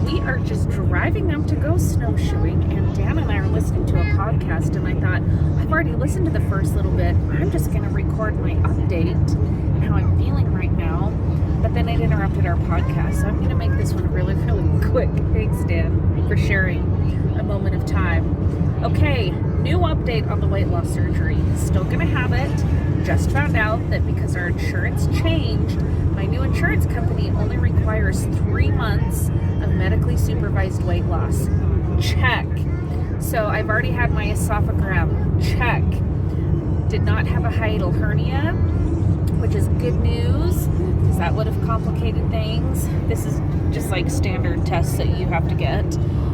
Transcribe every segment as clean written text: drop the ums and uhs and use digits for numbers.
we are just driving up to go snowshoeing, and Dan and I are listening to a podcast, and I thought, I've already listened to the first little bit. I'm just going to record my update and how I'm feeling right now. But then it interrupted our podcast, so I'm going to make this one really, really quick. Thanks, Dan, for sharing a moment of time. Okay, new update on the weight loss surgery. Still going to have it. Just found out that because our insurance changed, my new insurance company only requires 3 months of medically supervised weight loss. Check. So I've already had my esophagram. Check. Did not have a hiatal hernia, which is good news, because that would have complicated things. This is just like standard tests that you have to get.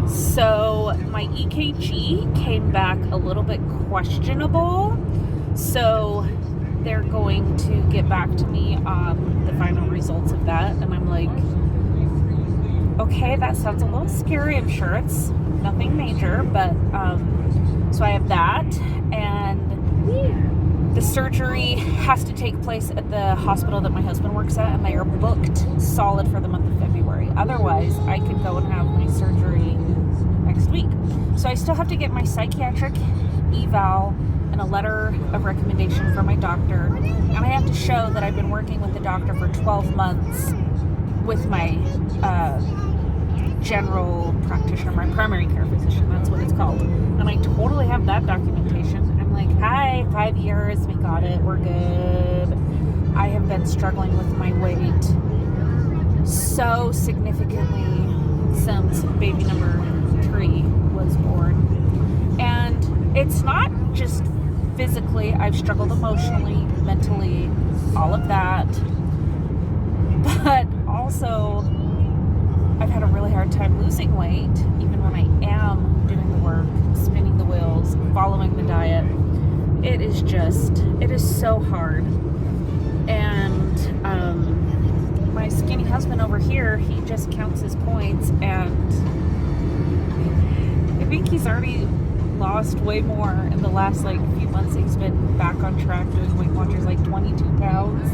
So my EKG came back a little bit questionable. So they're going to get back to me on the final results of that. And I'm like, okay, that sounds a little scary. I'm sure it's nothing major, but so I have that. And the surgery has to take place at the hospital that my husband works at, and they are booked solid for the month of February. Otherwise, I could go and have my surgery next week. So I still have to get my psychiatric eval and a letter of recommendation from my doctor, and I have to show that I've been working with the doctor for 12 months with my general practitioner, my primary care physician, that's what it's called, and I totally have that documentation. I'm like, hi, 5 years, we got it, we're good. I have been struggling with my weight so significantly since baby number 3 was born, and it's not just physically. I've struggled emotionally, mentally, all of that. But also, I've had a really hard time losing weight, even when I am doing the work, spinning the wheels, following the diet. It is so hard. And my skinny husband over here, he just counts his points, and I think he's already lost way more in the last few months. He's been back on track doing Weight Watchers, 22 pounds.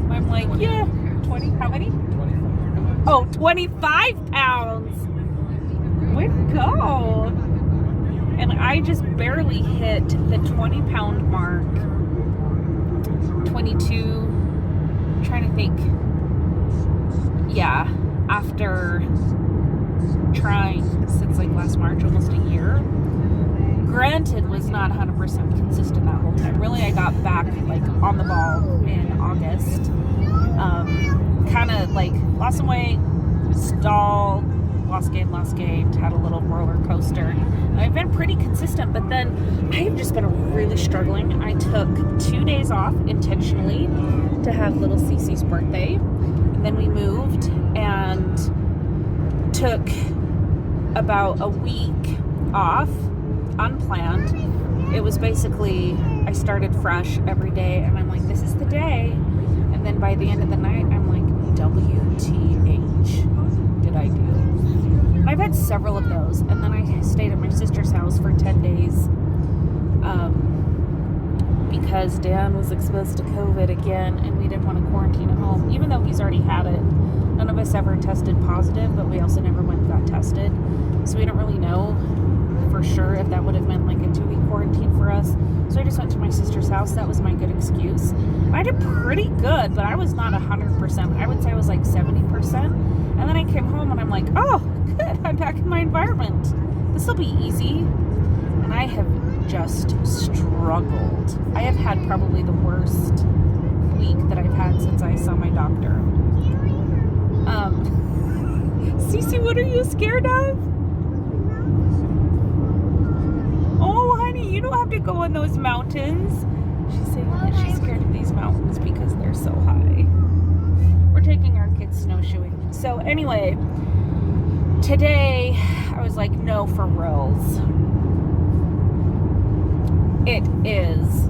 I'm like, yeah, 20, how many? 25. Oh, 25 pounds. Way to go. And I just barely hit the 20 pound mark. 22, I'm trying to think. Yeah, after trying since last March, almost a year. Granted, was not 100% consistent that whole time. Really, I got back on the ball in August. Kind of lost some weight, stalled, lost gained, had a little roller coaster. I've been pretty consistent, but then I have just been really struggling. I took 2 days off intentionally to have little Cece's birthday. And then we moved and took about a week off, unplanned. It was basically, I started fresh every day, and I'm like, this is the day. And then by the end of the night, I'm like, WTH did I do? And I've had several of those. And then I stayed at my sister's house for 10 days because Dan was exposed to COVID again, and we didn't want to quarantine at home, even though he's already had it. None of us ever tested positive, but we also never went and got tested. So we don't really know for sure if that would have meant a 2-week quarantine for us. So I just went to my sister's house. That was my good excuse. I did pretty good, but I was not 100%. I would say I was 70%. And then I came home and I'm like, oh, good. I'm back in my environment. This will be easy. And I have just struggled. I have had probably the worst week that I've had since I saw my doctor. Cece, what are you scared of? Oh, honey, you don't have to go in those mountains. She's saying that she's scared of these mountains because they're so high. We're taking our kids snowshoeing. So anyway, today I was like, no, for reals. It is